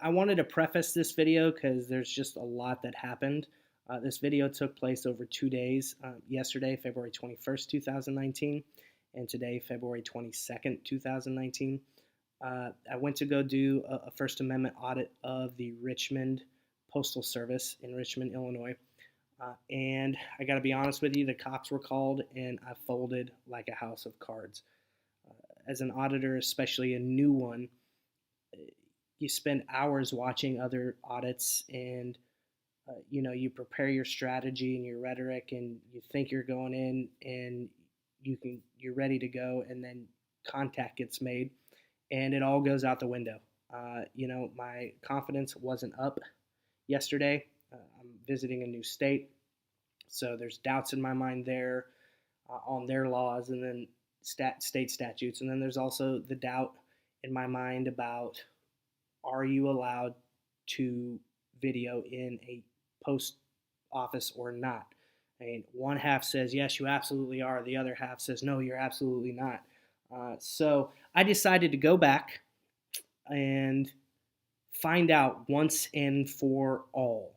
I wanted to preface this video because there's just a lot that happened. This video took place over 2 days, yesterday, February 21st, 2019, and today, February 22nd, 2019. I went to go do a First Amendment audit of the Richmond Postal Service in Richmond, Illinois. And I got to be honest with you, the cops were called and I folded like a house of cards. As an auditor, especially a new one, you spend hours watching other audits and you prepare your strategy and your rhetoric and you think you're going in and you're ready to go, and then contact gets made and it all goes out the window. My confidence wasn't up yesterday. I'm visiting a new state, so there's doubts in my mind there on their laws and then state statutes, and then there's also the doubt in my mind about, are you allowed to video in a post office or not? I mean, one half says, yes, you absolutely are. The other half says, no, you're absolutely not. So I decided to go back and find out once and for all.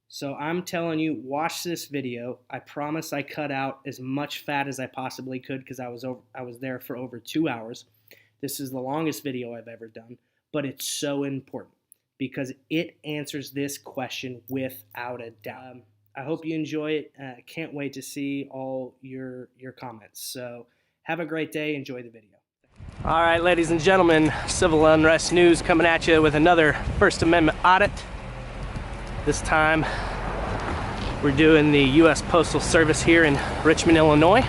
So I'm telling you, watch this video. I promise I cut out as much fat as I possibly could because I was there for over 2 hours. This is the longest video I've ever done, but it's so important because it answers this question without a doubt. I hope you enjoy it. I can't wait to see all your comments. So have a great day. Enjoy the video. All right, ladies and gentlemen, Civil Unrest News coming at you with another First Amendment audit. This time we're doing the U.S. Postal Service here in Richmond, Illinois.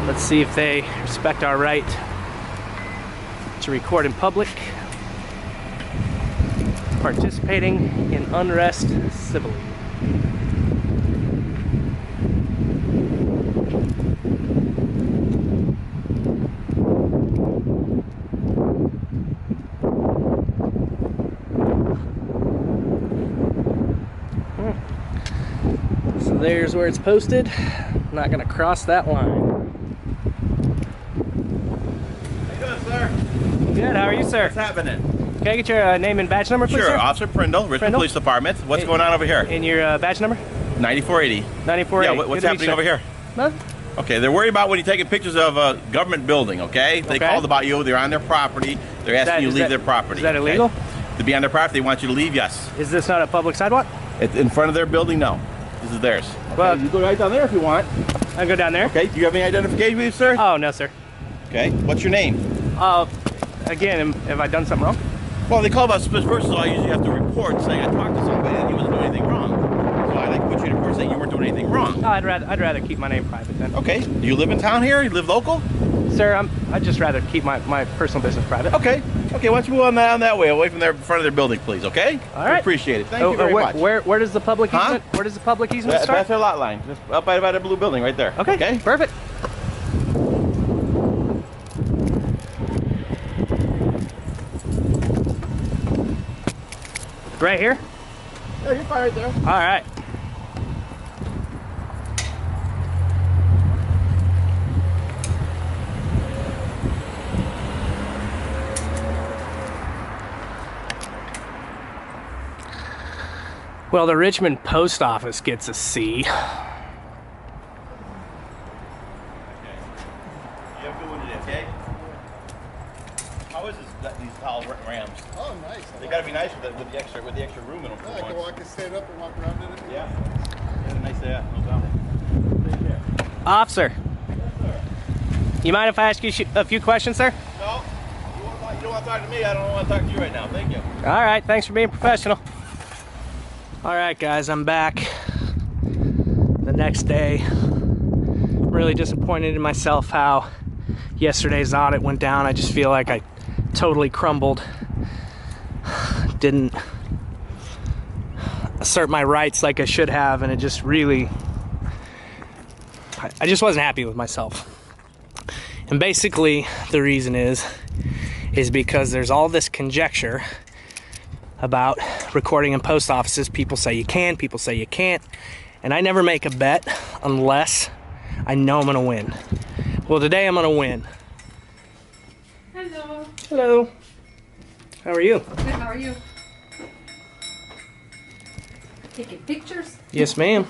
Let's see if they respect our right to record in public, participating in unrest civilly. So there's where it's posted. I'm not going to cross that line. How you doing, sir? Good, how are you, sir? What's happening? Can I get your name and badge number, please, Sure, sir? Officer Prindle, Richmond Police Department. What's going on over here? And your badge number? 9480. 9480. Yeah, what's happening over here? Nothing. Okay, they're worried about when you're taking pictures of a government building, okay? They called about you, they're on their property, they're asking you to leave their property. Is that illegal? Okay? To be on their property, they want you to leave, yes. Is this not a public sidewalk? It's in front of their building, no. This is theirs. Okay, Well, you go right down there if you want. I'll go down there. Okay, do you have any identification with you, sir? Oh, no, sir. Okay, what's your name? Again, have I done something wrong? Well, they call about suspicious persons, so I usually have to report saying I talked to somebody and he wasn't doing anything wrong. So I like to put you in a report saying you weren't doing anything wrong. Oh, I'd rather keep my name private then. Okay, do you live in town here? You live local? Sir, I'd just rather keep my personal business private. Okay, why don't you move on that way, away from front of their building, please, okay? All right. I appreciate it. Thank you very much. Where does the public easement, where does the public easement start? That's their lot line, just up by the blue building right there. Okay, perfect. Right here? Yeah, you're fine right there. All right. Well, the Richmond Post Office gets a C. Okay. You have a good one today, okay? How is these tall Rams? Oh, nice. They gotta be nice with the extra room in them. I can walk and stand up and walk around in it. Yeah. Yeah, nice day. No doubt. Take care. Officer, Yes, sir. you mind if I ask you a few questions, sir? No, you don't want to talk to me. I don't want to talk to you right now. Thank you. All right, thanks for being professional. All right, guys, I'm back the next day. I'm really disappointed in myself how yesterday's audit went down. I just feel like I totally crumbled. Didn't assert my rights like I should have, and it just really, I just wasn't happy with myself. And basically the reason is because there's all this conjecture about recording in post offices. People say you can, people say you can't, and I never make a bet unless I know I'm gonna win. Well, today I'm gonna win. Hello. Hello. How are you? Good, how are you? Taking pictures? Yes, ma'am.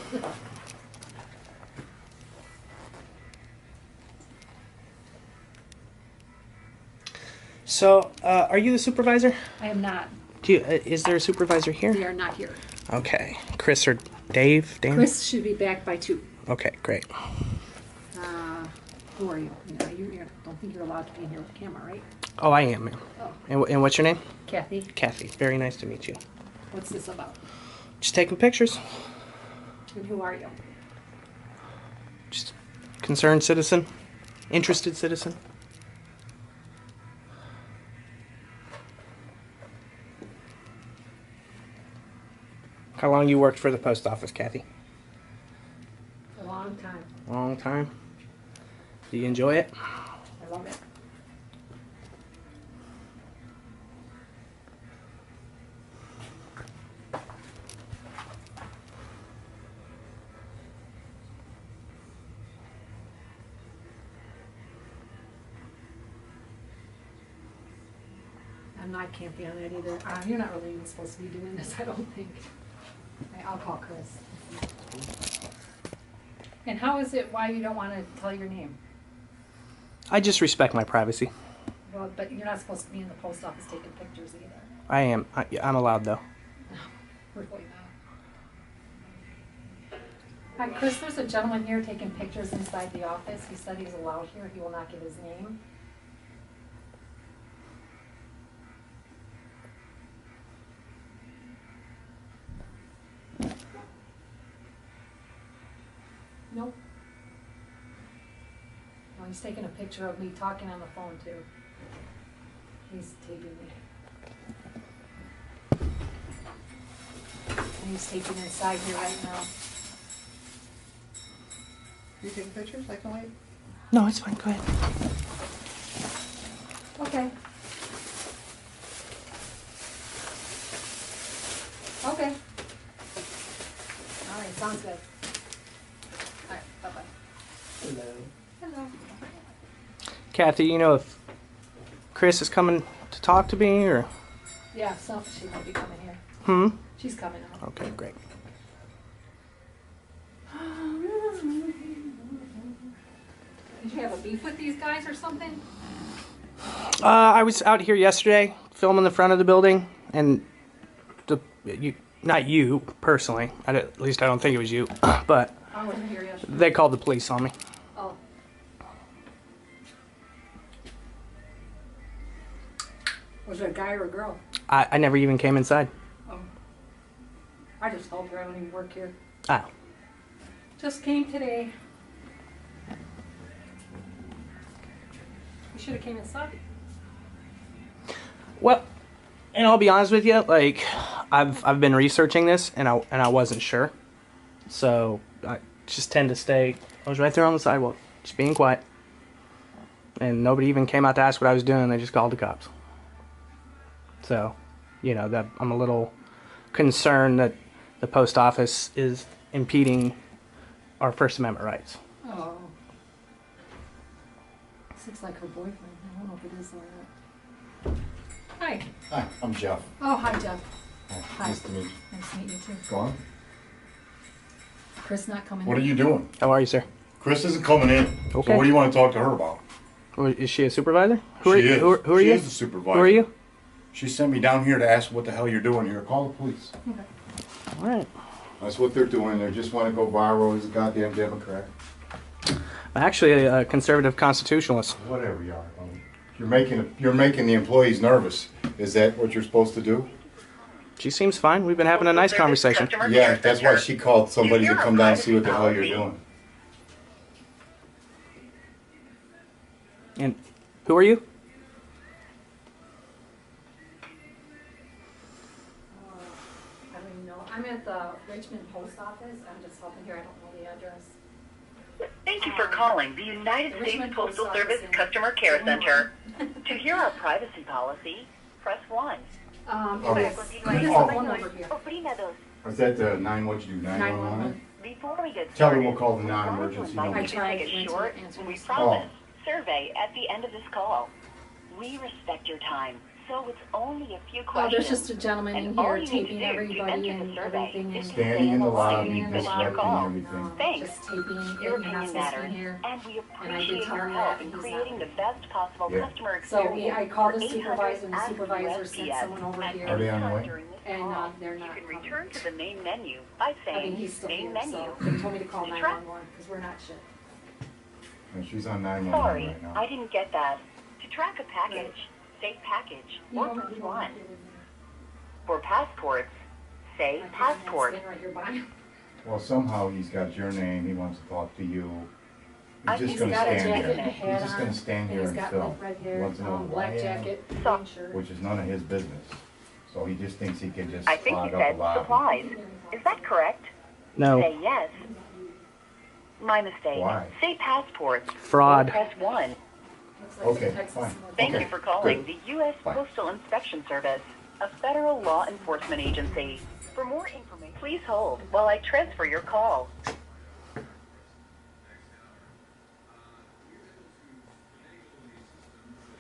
So, are you the supervisor? I am not. Is there a supervisor We here? are not here. Okay. Chris or Dave? Dan? Chris should be back by 2. Okay, great. Who are you? You don't think you're allowed to be in here with a camera, right? Oh, I am, ma'am. Oh, And what's your name? Kathy, Kathy. Very nice to meet you. what's this about? Just taking pictures. And who are you? Just concerned citizen. Interested citizen. How long you worked for the post office, Kathy? A long time. Long time. Do you enjoy it? I love it. I can't be on that either. You're not really even supposed to be doing this, I don't think. I'll call Chris. And how is it why you don't want to tell your name? I just respect my privacy. Well, but you're not supposed to be in the post office taking pictures either. I am. I'm allowed, though. Really not. Hi, Chris, there's a gentleman here taking pictures inside the office. He said he's allowed here. He will not give his name. Nope. No, he's taking a picture of me talking on the phone too. He's taping me. And he's taping inside here right now. You taking pictures? I can wait. No, it's fine. Go ahead. Okay. Okay. All right, sounds good. All right, bye-bye. Hello. Hello. Kathy, you know if Chris is coming to talk to me, or? Yeah, so she might be coming here. Hmm? She's coming out. Okay, great. Did you have a beef with these guys or something? I was out here yesterday filming the front of the building, and not you personally. At least I don't think it was you, but I wasn't here yesterday. they called the police on me. Oh. Was it a guy or a girl? I never even came inside. Oh. I just told her I don't even work here. Oh. Just came today. You should have came inside. Well, and I'll be honest with you, like I've been researching this, and I wasn't sure, so I just tend to stay. I was right there on the sidewalk, just being quiet, and nobody even came out to ask what I was doing. They just called the cops. So, you know, that I'm a little concerned that the post office is impeding our First Amendment rights. Oh. This looks like her boyfriend. I don't know if it is or not. Hi. Hi, I'm Jeff. Oh, hi, Jeff. Hi. Nice to meet you. Nice to meet you too. Go on. Chris not coming What in? are you doing? How are you, sir? Chris isn't coming in. Okay. So what do you want to talk to her about? Is she a supervisor? Who are She you? is. Who are She you? is the supervisor. Who are you? She sent me down here to ask what the hell you're doing here. Call the police. Okay. All right. That's what they're doing. They just want to go viral as a goddamn Democrat. I'm actually a conservative constitutionalist. Whatever you are. You're making the employees nervous. Is that what you're supposed to do? She seems fine. We've been having a nice conversation. Yeah, that's why she called somebody to come down and see what the hell you're doing. And who are you? I don't even know. I'm at the Richmond post office. I'm just helping here. I don't know the address. Thank you for calling the United States Richmond Postal Post Service Office in Customer Care Center. Illinois. To hear our privacy policy, press 1. Oh. Yes. What is the Oh. phone number here? Is that the 9, what'd you do, 911? 911. Before we get Tell started, them we'll call the we want to non-emergency invite number. you I to tried take a to short, answer we this. promise, survey at the end of this call. We respect your time. So it's only a few Oh, questions. there's just a gentleman in And all here you need to taping do to everybody enter the and survey everything is and Standing in the lobby, standing in the disrupting lobby, everything. Thanks. just taping it, Your and you're not opinion supposed to matters, be here. and we And I did appreciate tell your him help that, in and he's creating not. the best possible Yeah. customer So experience. I called the for 800 supervisor, and the at supervisor sent USPS. someone over At here. Are they any on the time way? during this And, call, they're you not can coming. return to the main menu by I saying think he's still main here, menu. so they told me to call Try- 911 because we're not shit. And she's on 911 Sorry, right now. I didn't get that. To track a package, say package or press 1. For passports, say passport. Stand right here by him. Well, somehow he's got your name. He wants to talk to you. I He's just He's going to got a stand jacket here. and a He's hat just on, going to stand here and and he's got film. like red He hair, wants to know who I black am, jacket, So- green shirt. which is none of his business. So he just thinks he can just I think clog you up a said lobby. supplies. Is that correct? No. Say yes. My mistake. Why? Say passports. Fraud. Or press 1. Looks like Okay, the Texas fine. military. Thank Okay, you for calling good. the U.S. Fine. Postal Inspection Service, a federal law enforcement agency. For more information, please hold while I transfer your call.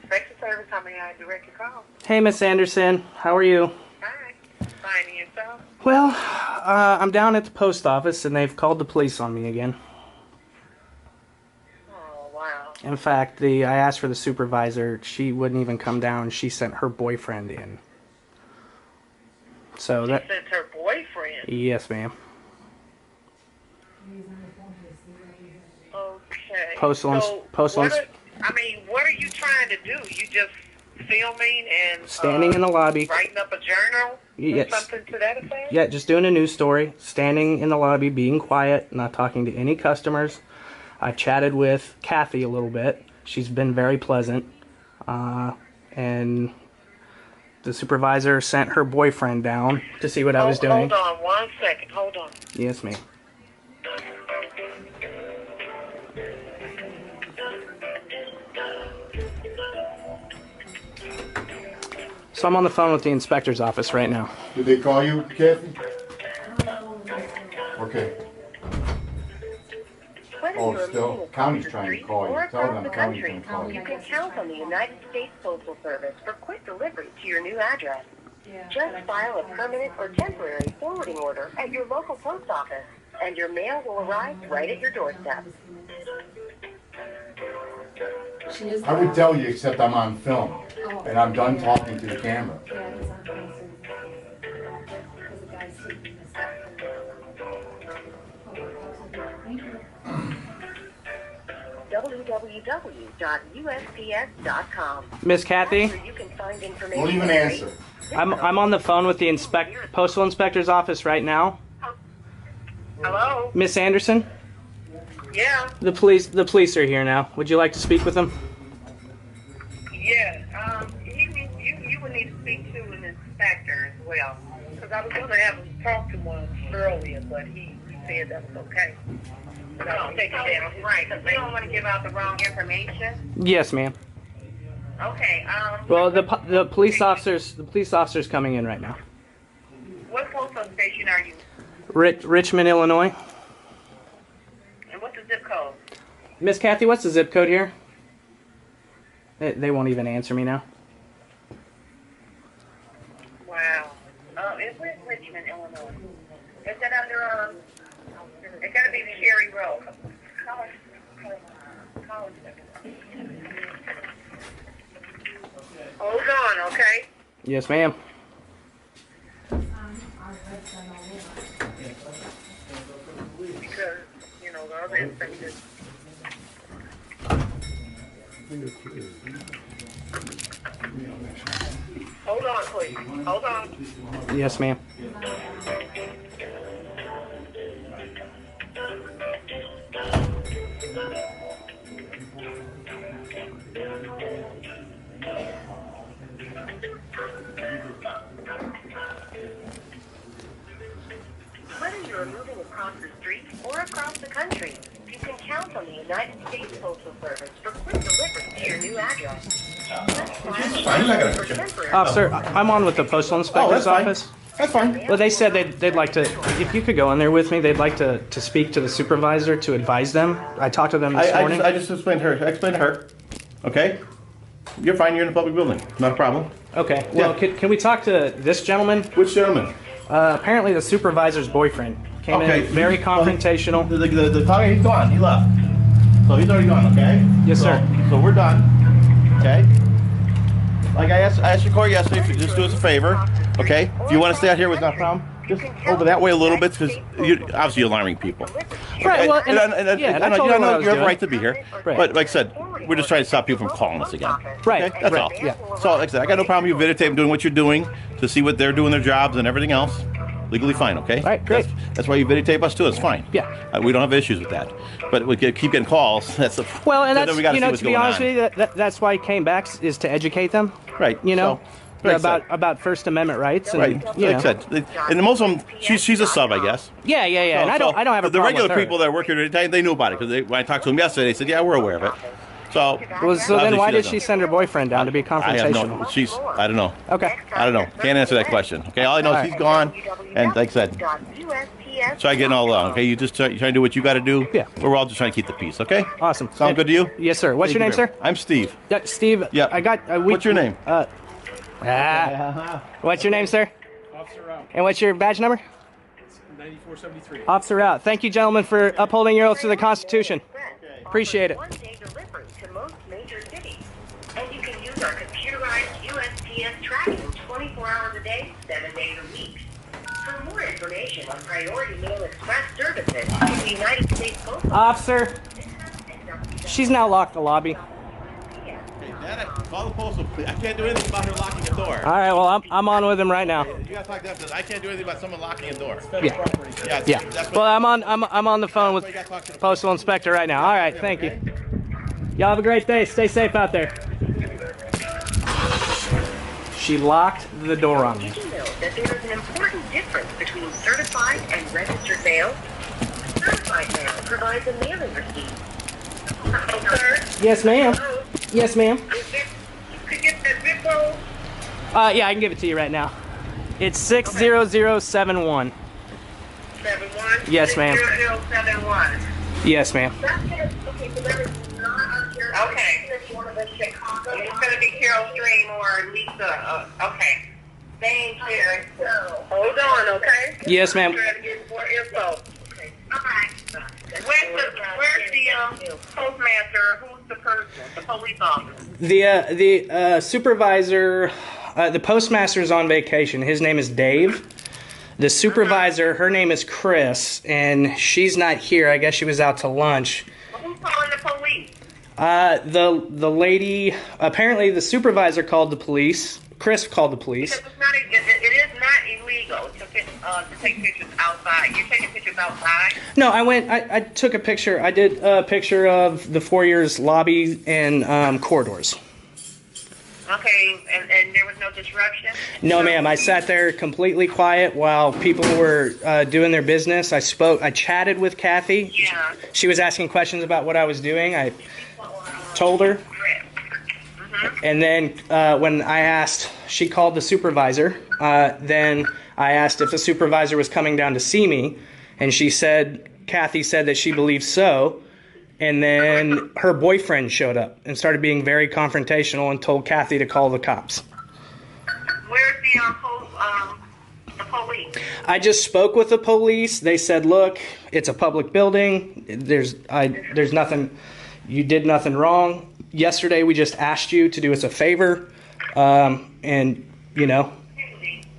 Inspection Service, how may I direct your call? Hey, Miss Anderson. How are you? Hi. Finding yourself? Well, I'm down at the post office, and they've called the police on me again. Oh, wow. In fact, I asked for the supervisor. She wouldn't even come down. She sent her boyfriend in. So She that... sent her boyfriend. Yes, ma'am. Okay. Postal ins- So postal what ins- what are you trying to do? You just filming and Standing in the lobby. writing up a journal? Yes. Or something to that effect? Yeah, just doing a news story. Standing in the lobby, being quiet, not talking to any customers. I've chatted with Kathy a little bit. She's been very pleasant. And the supervisor sent her boyfriend down to see what I was doing. Hold on 1 second. Hold on. Yes, ma'am. So I'm on the phone with the inspector's office right now. Did they call you, Kathy? Okay. Whether Oh, you're still, moving across county's the trying to street call you. or Tell across them the county's country, gonna call you you. can count on the United States Postal Service for quick delivery to your new address. Just file a permanent or temporary forwarding order at your local post office, and your mail will arrive right at your doorstep. She is. I would tell you, except I'm on film, and I'm done talking to the camera. Yeah, he's on film, so because the guy's taking this stuff. Thank you. www.usps.com. Miss Kathy, That's where you can find information. Don't even answer. I'm on the phone with the postal inspector's office right now. Hello? Miss Anderson, Yeah. the police are here now. Would you like to speak with them? Yeah. You would need to speak to an inspector as well. Because I was going to have him talk to one earlier, but he said that was okay. But I'll take it down. Right, because we don't want to give out the wrong information. Yes, ma'am. Okay. Well, the police officer's coming in right now. What postal station are you? Richmond, Illinois. And what's the zip code? Miss Kathy, what's the zip code here? They won't even answer me now. Wow. It's in Richmond, Illinois. Is that under, it gotta be Sherry Road. Hold on, okay? Yes, ma'am. Because, the other inspectors. Hold on, please. Hold on. Yes, ma'am. Whether you're moving across the street or across the country, you can count on the United States Postal Service for quick delivery to your new address. It's fine, I'm not gonna hurt you. Officer, I'm on with the postal inspector's office. That's fine. Well, they said they'd like to, if you could go in there with me, they'd like to speak to the supervisor to advise them. I talked to them this morning. I just explained to her. I explained to her. Okay? You're fine. You're in a public building. Not a problem. Okay. Well, can we talk to this gentleman? Which gentleman? Apparently the supervisor's boyfriend came in very confrontational. The talking, he's gone. He left. So he's already gone, okay? Yes, sir. So we're done, okay? Like I asked your court yesterday, if you just do us a favor, okay? If you want to stay out here with no problem, just over that way a little bit, because you're obviously alarming people. Right, well, and I told her what I was you have doing. a right to be here. Right. But like I said, we're just trying to stop people from calling us again. Right, Okay? That's right, all. yeah. So like I said, I got no problem with you videotaping doing what you're doing to see what they're doing their jobs and everything else. Legally fine, okay? All right, great. That's why you videotape us too. It's fine. Yeah. We don't have issues with that. But we keep getting calls. That's the Well, and so that's, then we gotta you see know, what's to be going honest on. with you, that's why he came back, is to educate them. Right. You know, So, like I said, about First Amendment rights. And, right. you Like know. I said, and most of them, she's a sub, I guess. Yeah. And I don't have a the problem regular with her. people that work here today, they knew about it because when I talked to them yesterday, they said, "Yeah, we're aware of it." So, So then why did doesn't. she send her boyfriend down to be I have confrontational? no. I don't know. Okay. I don't know. Can't answer that question. Okay. All I know is she's gone, and like I said, try getting all along. Okay. You just try to do what you got to do. Yeah. We're all just trying to keep the peace. Okay. Awesome. Sound good to you? Yes, sir. What's your name, sir? I'm Steve. Yeah, Steve. Yeah. I got. What's your name? What's your name, sir? Officer out. And what's your badge number? 9473. Officer out. Thank you, gentlemen, for upholding your oath to the Constitution. Appreciate it. One-day delivery to most major cities. And you can use our computerized USPS tracking 24 hours a day, 7 days a week. For more information on Priority Mail Express services in the United States Postal Officer, she's now locked the lobby. Dad, call the postal. I can't do anything about her locking a door. All right, well, I'm on with him right now. You gotta talk to them. I can't do anything about someone locking a door. Yeah. Yeah. Well, I'm on the phone with postal inspector right now. All right, thank you. Y'all have a great day. Stay safe out there. She locked the door on me. Did you know that there is an important difference between certified and registered mail? Certified mail provides a mailing receipt. Hello, sir. Yes, ma'am. Hello. Yes, ma'am. Could you get that zip code? Yeah, I can give it to you right now. It's 60071. 71? Yes, ma'am. 0071. Yes, ma'am. Okay, so that is not on your... Okay. It's going to be Carol Stream or Lisa. Okay. Thank you. Hold on, okay? Yes, ma'am. Trying to get more info. Okay. All right. Where's the postmaster? Who's the person? The police officer? The supervisor, the postmaster's on vacation. His name is Dave. The supervisor, her name is Chris, and she's not here. I guess she was out to lunch. Who's calling the police? The lady, apparently the supervisor called the police. Chris called the police. Because it is not illegal to take pictures outside. You're taking pictures outside? No, I took a picture. I did a picture of the foyer's lobby and corridors. Okay, and there was no disruption? No, ma'am. I sat there completely quiet while people were doing their business. I chatted with Kathy. Yeah. She was asking questions about what I was doing. I told her. And then when I asked, she called the supervisor. Then I asked if the supervisor was coming down to see me. And Kathy said that she believed so. And then her boyfriend showed up and started being very confrontational and told Kathy to call the cops. Where's the police? I just spoke with the police. They said, look, it's a public building. There's nothing, you did nothing wrong. Yesterday we just asked you to do us a favor. And, you know,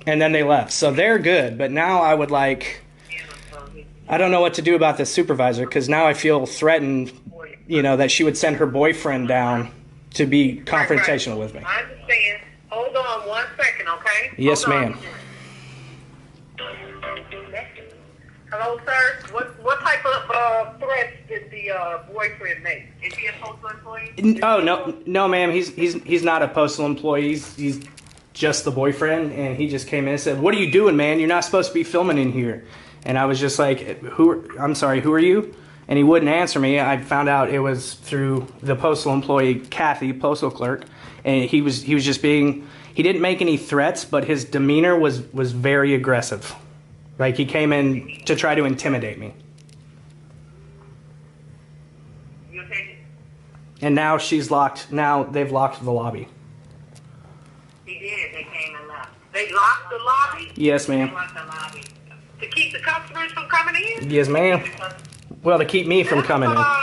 and then they left. So they're good. But now I would like... I don't know what to do about this supervisor because now I feel threatened, you know, that she would send her boyfriend down to be confrontational with me. I understand. Hold on 1 second, okay? Yes, ma'am. Hello, sir. What type of threats did the boyfriend make? Is he a postal employee? Oh no, ma'am. He's not a postal employee. He's just the boyfriend, and he just came in and said, "What are you doing, man? You're not supposed to be filming in here." And I was just like, I'm sorry, who are you? And he wouldn't answer me. I found out it was through the postal employee, Kathy, postal clerk. And he was just being, he didn't make any threats, but his demeanor was very aggressive. Like he came in to try to intimidate me. You okay? And now she's locked, now they've locked the lobby. They lock the lobby? Yes, They ma'am. lock the lobby. To keep the customers from coming in? Yes, ma'am. Well, to keep me from coming in. That's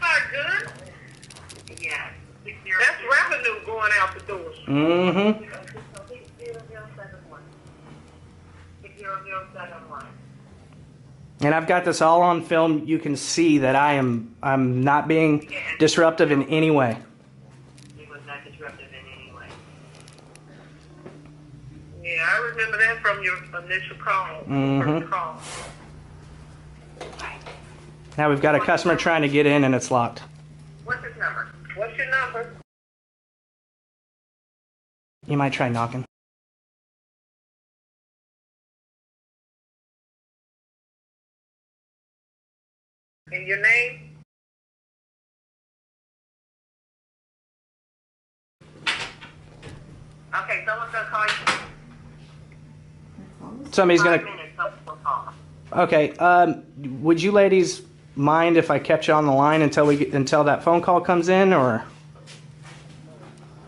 not good. Yeah. That's revenue going out the door. Mm-hmm. 60071. And I've got this all on film. You can see that I'm not being disruptive in any way. It was not disruptive in any way. Yeah, I remember that from your initial call. First call. Now we've got a customer trying to get in and it's locked. What's his number? What's your number? You might try knocking. And your name? Okay, someone's gonna call you. Somebody's 5 gonna. minutes, someone's gonna call. Okay. Would you ladies mind if I kept you on the line until that phone call comes in, or?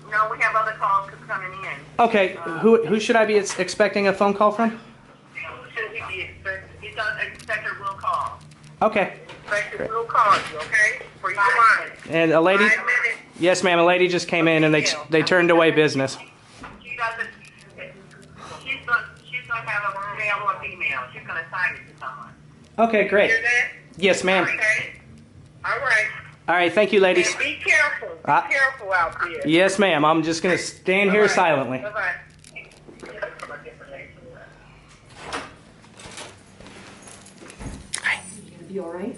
No, we have other calls coming in. Okay. Who should I be expecting a phone call from? Should he be expected? He's an inspector will call. Okay. Inspector will call you, okay? For your line. And a lady. 5 minutes. Yes, ma'am. A lady just came in and they turned away business. She doesn't. She's gonna have a male or female. She's gonna assign it to someone. Okay, great. Hear that? Yes, ma'am. Okay. All right. All right. Thank you, ladies. And be careful. Be careful out there. Yes, ma'am. I'm just gonna stand here silently. Bye bye. You all right?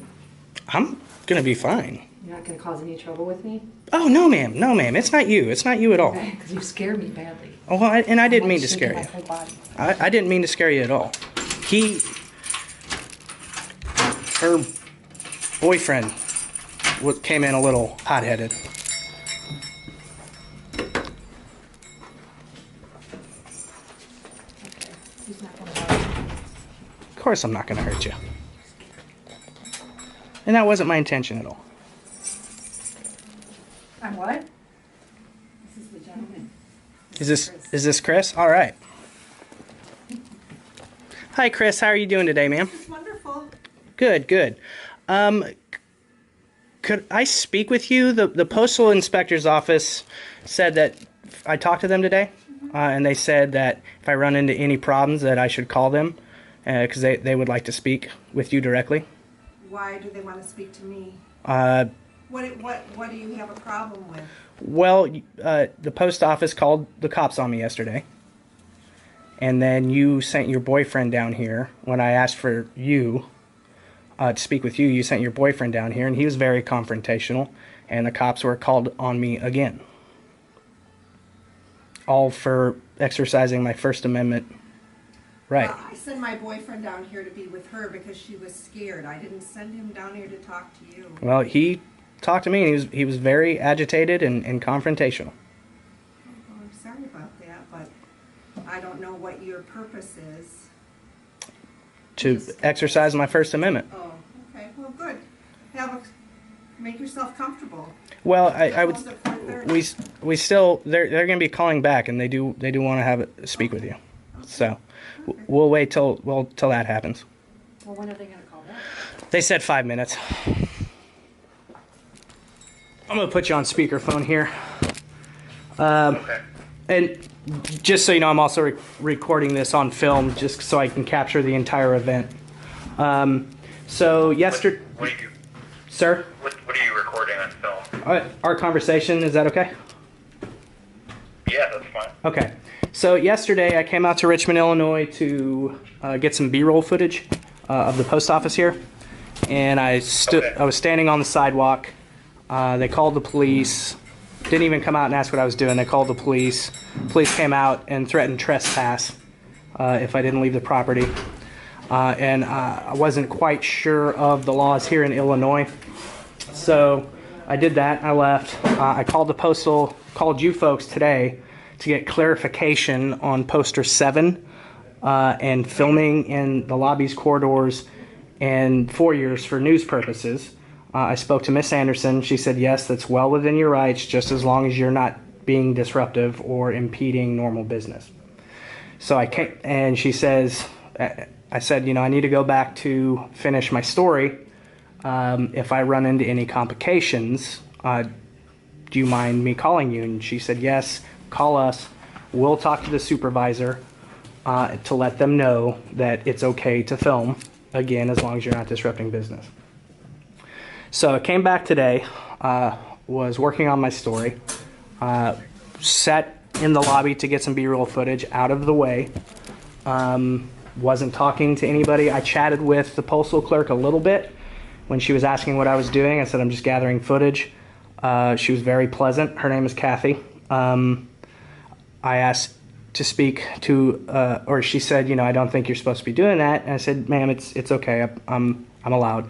I'm gonna be fine. You're not gonna cause any trouble with me? Oh, no, ma'am. No, ma'am. It's not you. It's not you at all. Because you scared me badly. Oh, well, I didn't mean to Shaking scare my you. whole body. I didn't mean to scare you at all. Her boyfriend came in a little hot-headed. He's not gonna hurt me. Of course I'm not going to hurt you. And that wasn't my intention at all. I'm what? This is the gentleman. Is this Chris? All right. Hi, Chris. How are you doing today, ma'am? Wonderful. Good, good. Could I speak with you? The postal inspector's office said that I talked to them today, and they said that if I run into any problems that I should call them, because they would like to speak with you directly. Why do they want to speak to me? What What do you have a problem with? Well, the post office called the cops on me yesterday, and then you sent your boyfriend down here. When I asked for you to speak with you, you sent your boyfriend down here, and he was very confrontational, and the cops were called on me again. All for exercising my First Amendment right. Well, I sent my boyfriend down here to be with her because she was scared. I didn't send him down here to talk to you. Well, he talked to me, and he was very agitated and confrontational. Oh, I'm sorry about that, but I don't know what your purpose is. To exercise my First Amendment. Oh, okay. Well, good. Make yourself comfortable. Well, I would. Close at 4:30. We still they're going to be calling back, and they do want to have it speak with you. So we'll wait till that happens. Well, when are they gonna call back? They said 5 minutes. I'm gonna put you on speakerphone here. Okay. And just so you know, I'm also recording this on film, just so I can capture the entire event. So yesterday, What are you, sir, what are you recording on film? our conversation, is that okay? Yeah, that's fine. Okay. So yesterday I came out to Richmond, Illinois to get some B-roll footage of the post office here, and I was standing on the sidewalk. They called the police. Didn't even come out and ask what I was doing. They called the police. Police came out and threatened trespass if I didn't leave the property. And I wasn't quite sure of the laws here in Illinois. So I did that. I left. I called you folks today to get clarification on poster 7 and filming in the lobbies, corridors, and foyers for news purposes. I spoke to Miss Anderson. She said, yes, that's well within your rights, just as long as you're not being disruptive or impeding normal business. So I came, and she says, I said, I need to go back to finish my story. If I run into any complications, do you mind me calling you? And she said, yes, call us. We'll talk to the supervisor to let them know that it's okay to film, again, as long as you're not disrupting business. So I came back today, was working on my story, sat in the lobby to get some B-roll footage out of the way. Wasn't talking to anybody. I chatted with the postal clerk a little bit when she was asking what I was doing. I said, I'm just gathering footage. She was very pleasant. Her name is Kathy. I asked to speak to, or she said, I don't think you're supposed to be doing that. And I said, ma'am, it's okay. I'm allowed.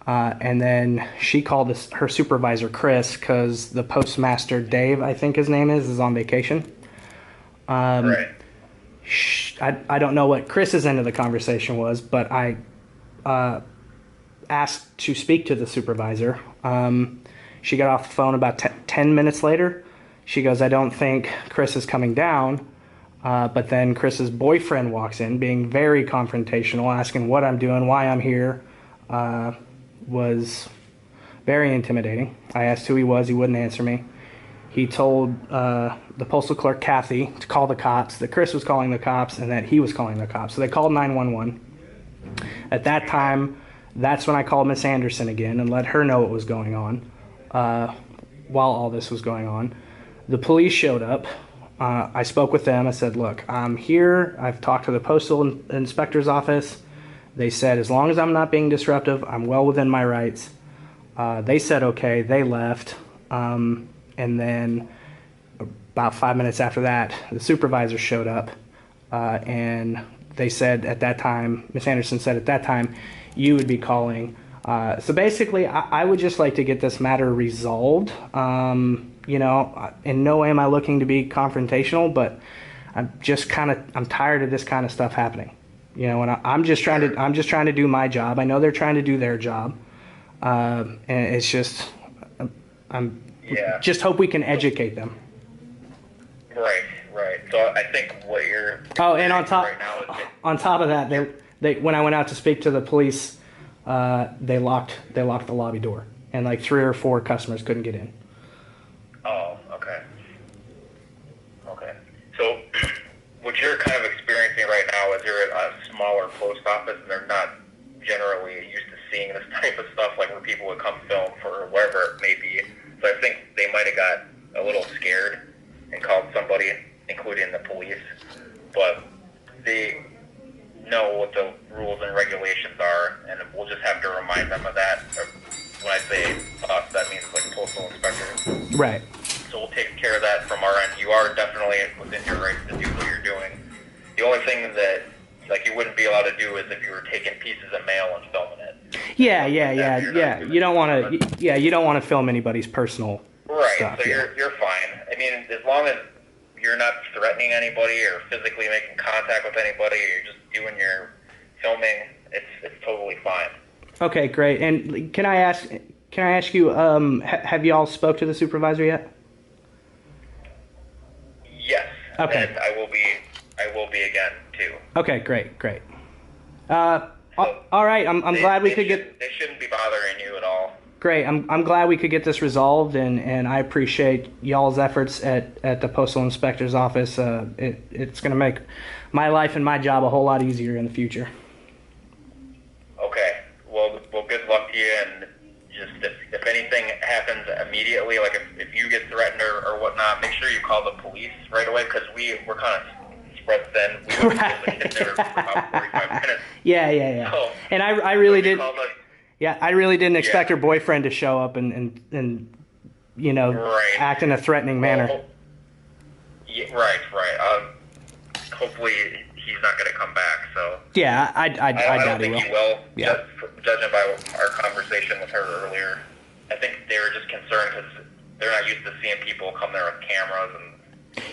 And then she called her supervisor, Chris, because the postmaster, Dave, I think his name is on vacation. Right. I don't know what Chris's end of the conversation was, but I asked to speak to the supervisor. She got off the phone about 10 minutes later. She goes, I don't think Chris is coming down. But then Chris's boyfriend walks in, being very confrontational, asking what I'm doing, why I'm here. Was very intimidating. I asked who he was. He wouldn't answer me. He told the postal clerk, Kathy, to call the cops, that Chris was calling the cops and that he was calling the cops. So they called 911. At that time, that's when I called Miss Anderson again and let her know what was going on while all this was going on. The police showed up. I spoke with them. I said, look, I'm here. I've talked to the postal inspector's office. They said, as long as I'm not being disruptive, I'm well within my rights. They said, okay. They left. And then about 5 minutes after that, the supervisor showed up. And they said at that time, Miss Anderson said at that time, you would be calling. So basically, I would just like to get this matter resolved. In no way am I looking to be confrontational, but I'm tired of this kind of stuff happening. And I'm just trying to do my job. I know they're trying to do their job, and it's just, just hope we can educate them. Right. So I think what you're and on top right now is on top of that, they when I went out to speak to the police, they locked the lobby door, and like 3 or 4 customers couldn't get in. Oh, okay. So what you're kind of experiencing right now is you're at a smaller post office, and they're not generally used to seeing this type of stuff, like where people would come film for wherever it may be. So I think they might have got a little scared and called somebody, including the police. But they know what the rules and regulations are, and we'll just have to remind them of that. When I say us, that means like postal inspectors. Right. So we'll take care of that from our end. You are definitely within your rights to do what you're doing. The only thing that you wouldn't be allowed to do is if you were taking pieces of mail and filming it. Yeah. You don't want to film anybody's personal stuff. So you're fine. I mean, as long as you're not threatening anybody or physically making contact with anybody, or you're just doing your filming, it's totally fine. Okay, great. And can I ask you, have you all spoke to the supervisor yet? Yes. Okay. And I will be again too. Okay, great. All right. I'm glad we could get. They shouldn't be bothering you at all. Great. I'm glad we could get this resolved, and I appreciate y'all's efforts at the postal inspector's office. It's going to make my life and my job a whole lot easier in the future. Okay. Well, good luck to you, and just if anything happens immediately, like if you get threatened or whatnot, make sure you call the police right away, because we're kind of spread thin. We wouldn't be able to get there for about 45 minutes. Yeah. So, and I really did. Yeah, I really didn't expect her boyfriend to show up and act in a threatening manner. Yeah, right. Hopefully he's not going to come back. So yeah, I don't think he will. Yeah. Judging by our conversation with her earlier, I think they were just concerned because they're not used to seeing people come there with cameras and.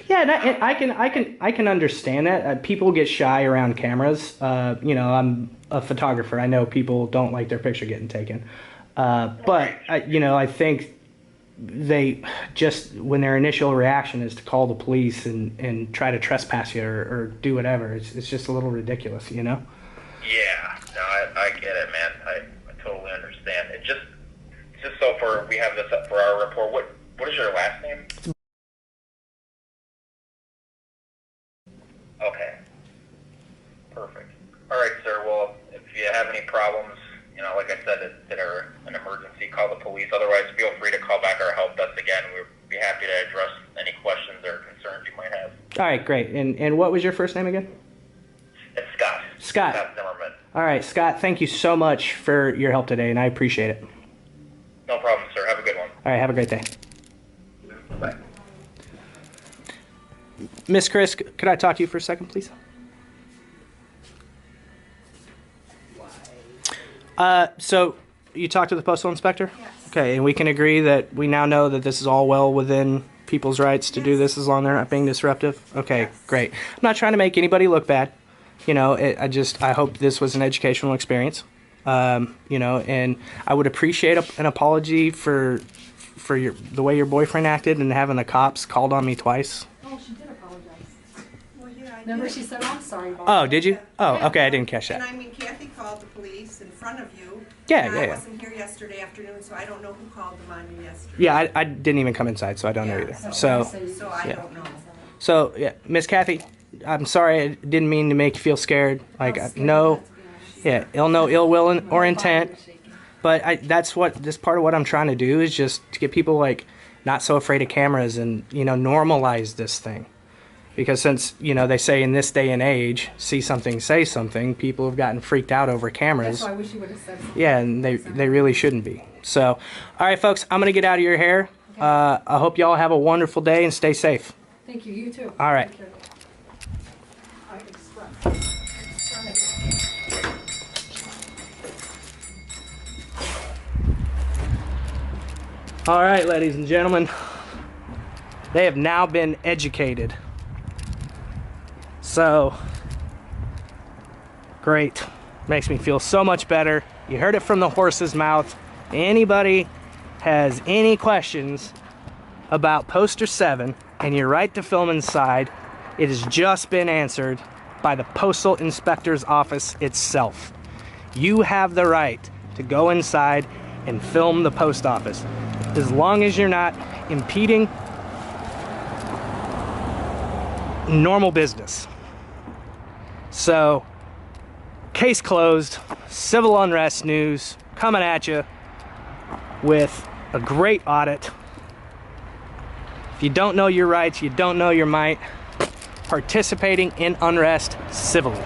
Yeah, and I can understand that. People get shy around cameras. I'm a photographer. I know people don't like their picture getting taken. But I think they just, when their initial reaction is to call the police and try to trespass you or do whatever, it's just a little ridiculous, you know? Yeah, no, I get it, man. I totally understand. It's just so we have this up for our report. What is your last name? Okay. Perfect. All right, sir. Well, if you have any problems, you know, like I said, that are an emergency, call the police. Otherwise, feel free to call back our help desk again. We'd be happy to address any questions or concerns you might have. All right, great. And what was your first name again? It's Scott. Scott. Scott Zimmerman. All right, Scott, thank you so much for your help today, and I appreciate it. No problem, sir. Have a good one. All right, have a great day. Bye. Miss Chris, could I talk to you for a second, please? So you talked to the postal inspector? Yes. Okay, and we can agree that we now know that this is all well within people's rights to do this as long as they're not being disruptive? Okay, Yes. great. I'm not trying to make anybody look bad. You know, I hope this was an educational experience. You know, and I would appreciate an apology for the way your boyfriend acted and having the cops called on me twice. Oh, she did apologize. Well, yeah, I Remember did. she said, I'm sorry about Oh, that. did you? Oh, okay, I didn't catch And that. I mean, Kathy called the police in front of you. Yeah, and yeah, I yeah. wasn't here yesterday afternoon, so I don't know who called them on you yesterday. Yeah, I didn't even come inside, so I don't know either. So, So I Yeah. don't know. so yeah, Miss Kathy, I'm sorry, I didn't mean to make you feel scared. Like, no, yeah, no ill will or intent. But that's part of what I'm trying to do is just to get people like not so afraid of cameras and, you know, normalize this thing. Because since, you know, they say in this day and age, see something, say something, people have gotten freaked out over cameras. That's why I wish you would have said something. Yeah, and they really shouldn't be. So, all right, folks, I'm going to get out of your hair. I hope y'all have a wonderful day and stay safe. Thank you, you too. All right. Take care. I express. All right, ladies and gentlemen, they have now been educated. So, great. Makes me feel so much better. You heard it from the horse's mouth. Anybody has any questions about Poster 7 and your right to film inside, it has just been answered by the Postal Inspector's Office itself. You have the right to go inside and film the post office, as long as you're not impeding normal business. So, case closed, civil unrest news coming at you with a great audit. If you don't know your rights, you don't know your might, participating in unrest civilly.